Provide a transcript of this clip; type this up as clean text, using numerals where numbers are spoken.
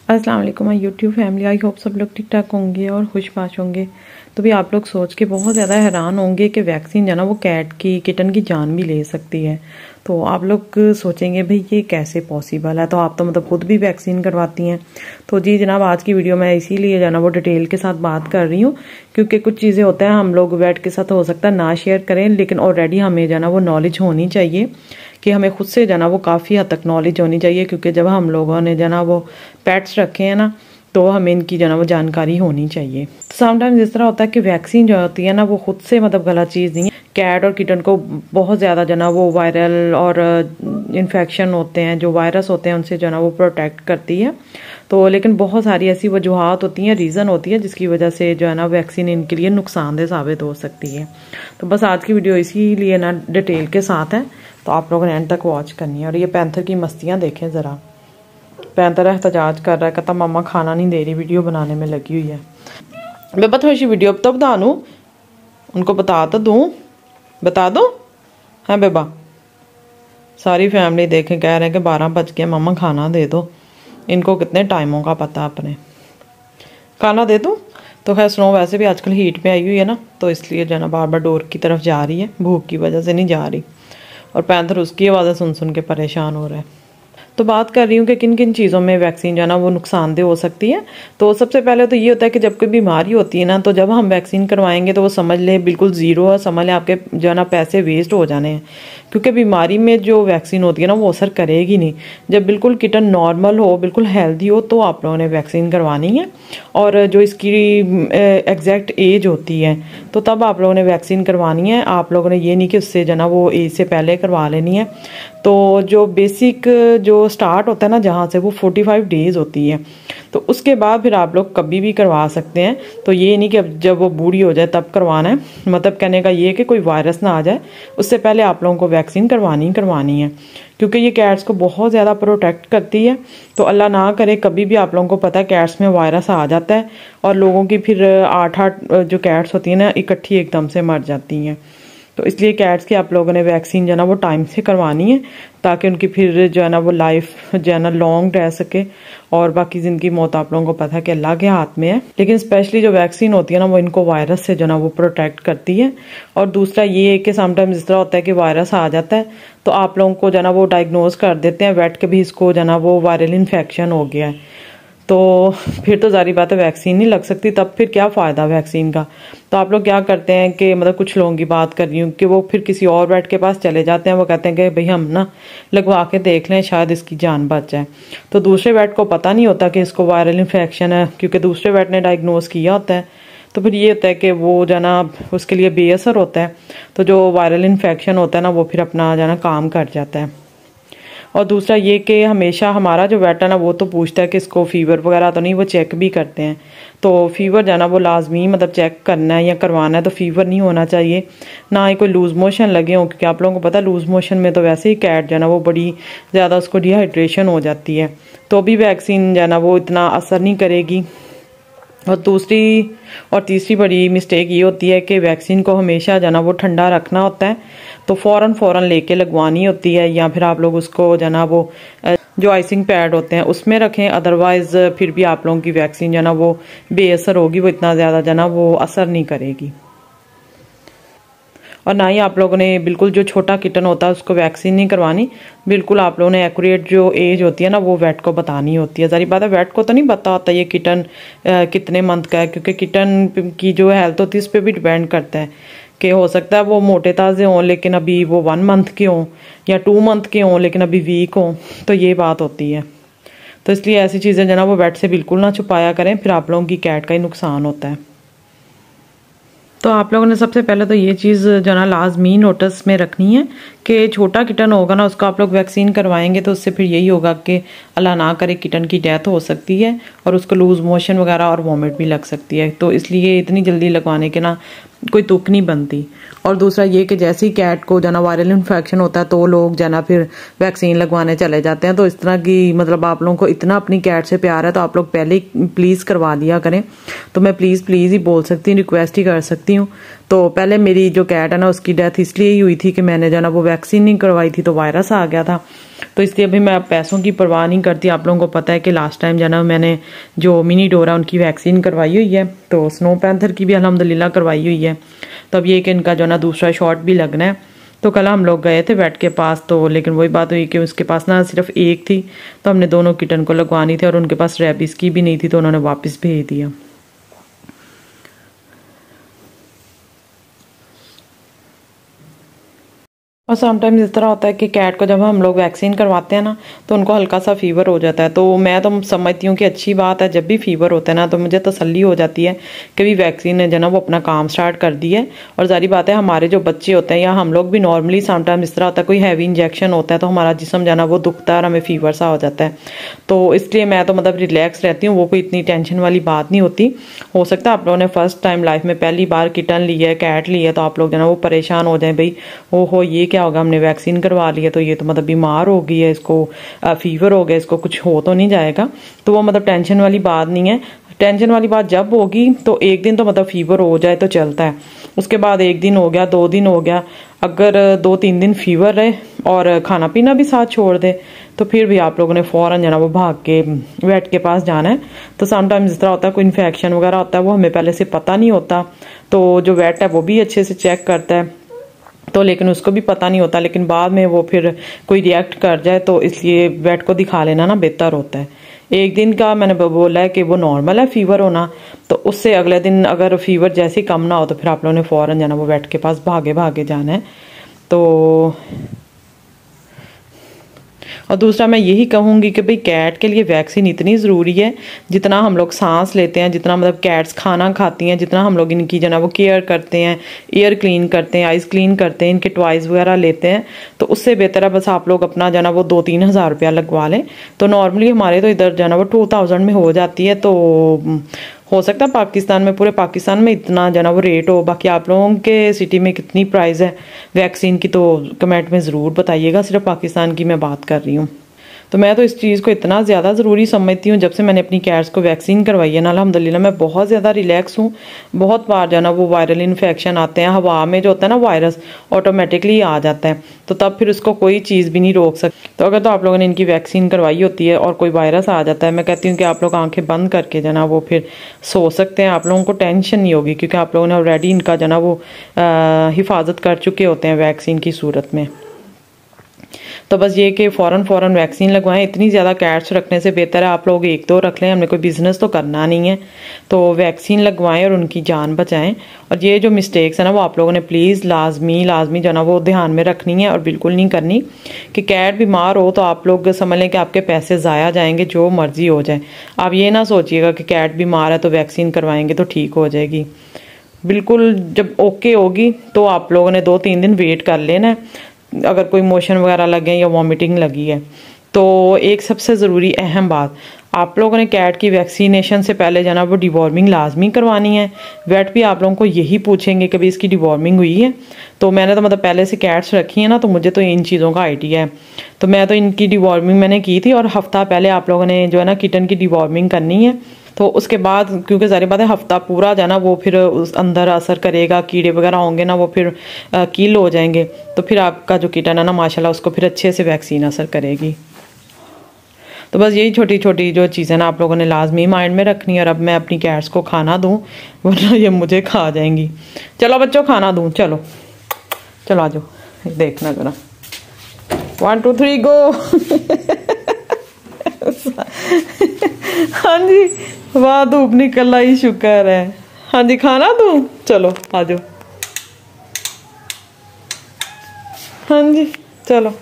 अस्सलाम वालेकुम my YouTube family. I hope सब लोग ठीक ठाक होंगे और खुशबाश होंगे। तो भी आप लोग सोच के बहुत ज़्यादा हैरान होंगे कि वैक्सीन जो ना वो कैट की किटन की जान भी ले सकती है। तो आप लोग सोचेंगे भाई ये कैसे पॉसिबल है, तो आप तो मतलब खुद भी वैक्सीन करवाती हैं। तो जी जनाब, आज की वीडियो मैं इसीलिए जो ना वो डिटेल के साथ बात कर रही हूँ, क्योंकि कुछ चीज़ें होते हैं हम लोग वेट के साथ हो सकता है ना शेयर करें, लेकिन ऑलरेडी हमें जो ना वो नॉलेज होनी चाहिए कि हमें खुद से जो ना वो काफ़ी हद तक नॉलेज होनी चाहिए। क्योंकि जब हम लोगों ने जो ना वो पेट्स रखे हैं ना, तो हमें इनकी जो ना वो जानकारी होनी चाहिए। तो समटाइम्स इस तरह होता है कि वैक्सीन जो होती है ना वो खुद से मतलब गलत चीज़ नहीं है। कैट और किटन को बहुत ज़्यादा जो ना वो वायरल और इन्फेक्शन होते हैं, जो वायरस होते हैं उनसे जो ना वो प्रोटेक्ट करती है। तो लेकिन बहुत सारी ऐसी वजूहात होती हैं, रीज़न होती है जिसकी वजह से जो है ना वैक्सीन इनके लिए नुकसानदेह साबित हो सकती है। तो बस आज की वीडियो इसीलिए ना डिटेल के साथ है, तो आप लोगों ने एंड तक वॉच करनी है। और ये पैंथर की मस्तियाँ देखें ज़रा। पैंथर एहतजाज कर रहा है, कहता मम्मा खाना नहीं दे रही, वीडियो बनाने में लगी हुई है। बेबा थोड़ी सी वीडियो तो बता दूँ, उनको बता तो दूँ, बता दो। हाँ बेबा, सारी फैमिली देखें कह रहे हैं कि 12 बज गए, मम्मा खाना दे दो। इनको कितने टाइमों का पता अपने, खाना दे दूँ। तो खैर स्नो वैसे भी आजकल हीट पे आई हुई है ना, तो इसलिए जो है ना बार बार डोर की तरफ जा रही है, भूख की वजह से नहीं जा रही। और पैंथर उसकी आवाज़ें सुन सुन के परेशान हो रहा है। तो बात कर रही हूँ कि किन किन चीज़ों में वैक्सीन जो है ना वो नुकसानदेह हो सकती है। तो सबसे पहले तो ये होता है कि जब कोई बीमारी होती है ना, तो जब हम वैक्सीन करवाएंगे तो वो समझ ले बिल्कुल ज़ीरो है, समझ ले आपके जो है ना पैसे वेस्ट हो जाने हैं। क्योंकि बीमारी में जो वैक्सीन होती है ना वो असर करेगी नहीं। जब बिल्कुल किटन नॉर्मल हो, बिल्कुल हेल्दी हो, तो आप लोगों ने वैक्सीन करवानी है। और जो इसकी एग्जैक्ट एज होती है तो तब आप लोगों ने वैक्सीन करवानी है। आप लोगों ने ये नहीं कि उससे जो ना वो एज से पहले करवा लेनी है। तो जो बेसिक जो स्टार्ट होता है ना जहाँ से, वो 45 डेज़ होती है। तो उसके बाद फिर आप लोग कभी भी करवा सकते हैं। तो ये नहीं कि अब जब वो बूढ़ी हो जाए तब करवाना है। मतलब कहने का ये कि कोई वायरस ना आ जाए उससे पहले आप लोगों को वैक्सीन करवानी है। क्योंकि ये कैट्स को बहुत ज़्यादा प्रोटेक्ट करती है। तो अल्लाह ना करे कभी भी आप लोगों को पता है कैट्स में वायरस आ जाता है और लोगों की फिर 8 जो कैट्स होती हैं ना इकट्ठी एकदम से मर जाती हैं। तो इसलिए कैट्स की आप लोगों ने वैक्सीन जो है ना वो टाइम से करवानी है, ताकि उनकी फिर जो है ना वो लाइफ जो है ना लॉन्ग रह सके। और बाकी जिनकी मौत आप लोगों को पता है कि अल्लाह के हाथ में है। लेकिन स्पेशली जो वैक्सीन होती है ना वो इनको वायरस से जो ना वो प्रोटेक्ट करती है। और दूसरा ये है कि समटाइम्स इस तरह होता है कि वायरस आ जाता है तो आप लोगों को जो ना वो डायग्नोज कर देते हैं वेट के भी इसको जो ना वो वायरल इन्फेक्शन हो गया है। तो फिर तो जारी बात है वैक्सीन नहीं लग सकती, तब फिर क्या फ़ायदा वैक्सीन का। तो आप लोग क्या करते हैं कि मतलब कुछ लोगों की बात कर रही हूँ कि वो फिर किसी और वेट के पास चले जाते हैं। वो कहते हैं कि भाई हम ना लगवा के देख लें, शायद इसकी जान बच जाए। तो दूसरे वेट को पता नहीं होता कि इसको वायरल इन्फेक्शन है, क्योंकि दूसरे वेट ने डायग्नोज किया होता है। तो फिर ये होता है कि वो जाना उसके लिए बेअसर होता है। तो जो वायरल इन्फेक्शन होता है ना वो फिर अपना जाना काम कर जाता है। और दूसरा ये कि हमेशा हमारा जो वेट है ना वो तो पूछता है कि इसको फीवर वगैरह तो नहीं, वो चेक भी करते हैं। तो फीवर जाना वो लाजमी मतलब चेक करना है या करवाना है। तो फीवर नहीं होना चाहिए, ना ही कोई लूज़ मोशन लगे हों, क्योंकि आप लोगों को पता है लूज़ मोशन में तो वैसे ही कैट जो है ना वो बड़ी ज़्यादा उसको डिहाइड्रेशन हो जाती है। तो भी वैक्सीन जो है ना वो इतना असर नहीं करेगी। और दूसरी और तीसरी बड़ी मिस्टेक ये होती है कि वैक्सीन को हमेशा जो ना वो ठंडा रखना होता है। तो फ़ौरन लेके लगवानी होती है, या फिर आप लोग उसको जो ना वो जो आइसिंग पैड होते हैं उसमें रखें। अदरवाइज़ फिर भी आप लोगों की वैक्सीन जो ना वो बेअसर होगी, वो इतना ज़्यादा जो ना वो असर नहीं करेगी। और ना ही आप लोगों ने बिल्कुल जो छोटा किटन होता है उसको वैक्सीन नहीं करवानी। बिल्कुल आप लोगों ने एक्यूरेट जो एज होती है ना वो वेट को बतानी होती है। सारी बात है वेट को तो नहीं पता होता ये किटन कितने मंथ का है, क्योंकि किटन की जो हेल्थ होती है उस पर भी डिपेंड करता है कि हो सकता है वो मोटे ताज़े हों लेकिन अभी वो 1 मंथ के हों, या 2 मंथ के हों लेकिन अभी वीक हों। तो ये बात होती है। तो इसलिए ऐसी चीज़ें जो ना वो वेट से बिल्कुल ना छुपाया करें, फिर आप लोगों की कैट का ही नुकसान होता है। तो आप लोगों ने सबसे पहले तो ये चीज़ जो ना लाजमी नोटिस में रखनी है कि छोटा किटन होगा ना उसको आप लोग वैक्सीन करवाएंगे तो उससे फिर यही होगा कि अल्लाह ना करे किटन की डेथ हो सकती है और उसको लूज़ मोशन वगैरह और वॉमिट भी लग सकती है। तो इसलिए इतनी जल्दी लगवाने के ना कोई तुक नहीं बनती। और दूसरा ये कि जैसे ही कैट को जाना वायरल इन्फेक्शन होता है तो लोग जाना फिर वैक्सीन लगवाने चले जाते हैं। तो इस तरह की मतलब आप लोगों को इतना अपनी कैट से प्यार है तो आप लोग पहले ही प्लीज़ करवा दिया करें। तो मैं प्लीज़ ही बोल सकती हूँ, रिक्वेस्ट ही कर सकती हूँ। तो पहले मेरी जो कैट है ना उसकी डेथ इसलिए ही हुई थी कि मैंने जो ना वो वैक्सीन नहीं करवाई थी, तो वायरस आ गया था। तो इसलिए अभी मैं पैसों की परवाह नहीं करती। आप लोगों को पता है कि लास्ट टाइम जो ना मैंने जो मिनी डोरा उनकी वैक्सीन करवाई हुई है, तो स्नो पैंथर की भी अल्हम्दुलिल्लाह करवाई हुई है। तो अब ये कि इनका जो ना दूसरा शॉट भी लगना है। तो कल हम लोग गए थे वेट के पास, तो लेकिन वही बात हुई कि उसके पास ना सिर्फ एक थी, तो हमने दोनों किटन को लगवानी थी और उनके पास रेबीज की भी नहीं थी, तो उन्होंने वापस भेज दिया। और समटाइम्स इस तरह होता है कि कैट को जब हम लोग वैक्सीन करवाते हैं ना तो उनको हल्का सा फीवर हो जाता है। तो मैं तो समझती हूँ कि अच्छी बात है, जब भी फीवर होता है ना तो मुझे तसल्ली हो जाती है कि भी वैक्सीन ने जो ना वो अपना काम स्टार्ट कर दी है। और जारी बात है हमारे जो बच्चे होते हैं या हम लोग भी नॉर्मली समटाइम इस तरह होता है, कोई हैवी इंजेक्शन होता है तो हमारा जिस्म जो ना वो दुखता है और हमें फीवर सा हो जाता है। तो इसलिए मैं तो मतलब रिलैक्स रहती हूँ, वो कोई इतनी टेंशन वाली बात नहीं होती। हो सकता है आप लोगों ने फर्स्ट टाइम लाइफ में पहली बार किटन ली है, कैट ली है, तो आप लोग जो ना वो परेशान हो जाए, भाई ओहो ये क्या होगा, हमने वैक्सीन करवा ली है तो ये तो मतलब बीमार हो गई है, इसको फीवर हो गया, इसको कुछ हो तो नहीं जाएगा। तो वो मतलब टेंशन वाली बात नहीं है। टेंशन वाली बात जब होगी तो एक दिन तो मतलब फीवर हो जाए तो चलता है, उसके बाद एक दिन हो गया, 2 दिन हो गया, अगर 2-3 दिन फीवर रहे और खाना पीना भी साथ छोड़ दे तो फिर भी आप लोगों ने फौरन जाना वो भाग के वेट के पास जाना है। तो समटाइम्स इस तरह होता है कोई इन्फेक्शन वगैरह होता है, वो हमें पहले से पता नहीं होता, तो जो वेट है वो भी अच्छे से चेक करता है, तो लेकिन उसको भी पता नहीं होता, लेकिन बाद में वो फिर कोई रिएक्ट कर जाए तो इसलिए वेट को दिखा लेना ना बेहतर होता है। एक दिन का मैंने बोला है कि वो नॉर्मल है फीवर होना, तो उससे अगले दिन अगर फीवर जैसे ही कम ना हो तो फिर आप लोगों ने फौरन जाना वो वेट के पास भागे भागे जाना है। तो और दूसरा मैं यही कहूँगी कि भाई कैट के लिए वैक्सीन इतनी ज़रूरी है, जितना हम लोग सांस लेते हैं, जितना मतलब कैट्स खाना खाती हैं, जितना हम लोग इनकी जो ना वो केयर करते हैं, ईयर क्लीन करते हैं, आइज़ क्लीन करते हैं, इनके टॉयज़ वगैरह लेते हैं, तो उससे बेहतर है बस आप लोग अपना जो ना वो 2-3 हज़ार रुपया लगवा लें। तो नॉर्मली हमारे तो इधर जो ना वो 2000 में हो जाती है। तो हो सकता है पाकिस्तान में, पूरे पाकिस्तान में इतना जो ना वो रेट हो। बाकी आप लोगों के सिटी में कितनी प्राइस है वैक्सीन की तो कमेंट में ज़रूर बताइएगा। सिर्फ पाकिस्तान की मैं बात कर रही हूँ। तो मैं तो इस चीज़ को इतना ज़्यादा ज़रूरी समझती हूँ, जब से मैंने अपनी कैट्स को वैक्सीन करवाई है ना अल्हम्दुलिल्लाह मैं बहुत ज़्यादा रिलैक्स हूँ। बहुत बार जो है ना वो वायरल इन्फेक्शन आते हैं, हवा में जो होता है ना वायरस ऑटोमेटिकली आ जाता है, तो तब फिर उसको कोई चीज़ भी नहीं रोक सकती। तो अगर तो आप लोगों ने इनकी वैक्सीन करवाई होती है और कोई वायरस आ जाता है, मैं कहती हूँ कि आप लोग आंखें बंद करके जो ना वो फिर सो सकते हैं, आप लोगों को टेंशन नहीं होगी, क्योंकि आप लोगों ने ऑलरेडी इनका जो ना वो हिफाजत कर चुके होते हैं वैक्सीन की सूरत में। तो बस ये कि फ़ौरन वैक्सीन लगवाएं। इतनी ज़्यादा कैट्स रखने से बेहतर है आप लोग 1-2 रख लें, हमने कोई बिज़नेस तो करना नहीं है, तो वैक्सीन लगवाएं और उनकी जान बचाएं। और ये जो मिस्टेक्स है ना वो आप लोगों ने प्लीज़ लाजमी जो ना वो ध्यान में रखनी है और बिल्कुल नहीं करनी कि कैट बीमार हो तो आप लोग समझ लें कि आपके पैसे ज़ाया जाएंगे, जो मर्जी हो जाए। आप ये ना सोचिएगा कि कैट बीमार है तो वैक्सीन करवाएंगे तो ठीक हो जाएगी। बिल्कुल जब ओके होगी तो आप लोगों ने 2-3 दिन वेट कर लेना है। अगर कोई मोशन वगैरह लगे या वॉमिटिंग लगी है तो एक सबसे ज़रूरी अहम बात, आप लोगों ने कैट की वैक्सीनेशन से पहले जाना वो डिवॉर्मिंग लाजमी करवानी है। वेट भी आप लोगों को यही पूछेंगे कि भाई इसकी डिवॉर्मिंग हुई है। तो मैंने तो मतलब पहले से कैट्स रखी है ना, तो मुझे तो इन चीज़ों का आइडिया है, तो मैं तो इनकी डिवॉर्मिंग मैंने की थी। और हफ्ता पहले आप लोगों ने जो है ना किटन की डिवॉर्मिंग करनी है। तो उसके बाद क्योंकि सारी बात है हफ्ता पूरा जाना वो फिर उस अंदर असर करेगा, कीड़े वगैरह होंगे ना वो फिर कील हो जाएंगे, तो फिर आपका जो किटन है ना माशाल्लाह उसको फिर अच्छे से वैक्सीन असर करेगी। तो बस यही छोटी छोटी जो चीज़ें ना आप लोगों ने लाजमी माइंड में रखनी है। और अब मैं अपनी कैट्स को खाना दूँ वरना ये मुझे खा जाएंगी। चलो बच्चों खाना दूँ, चलो चलो आ जाओ, देखना ज़रा 1 2 3 गो। हाँ जी, वाह धूप निकल आई, शुक्र है। हाँ जी खाना दूँ, चलो आ जाओ। हाँ जी चलो।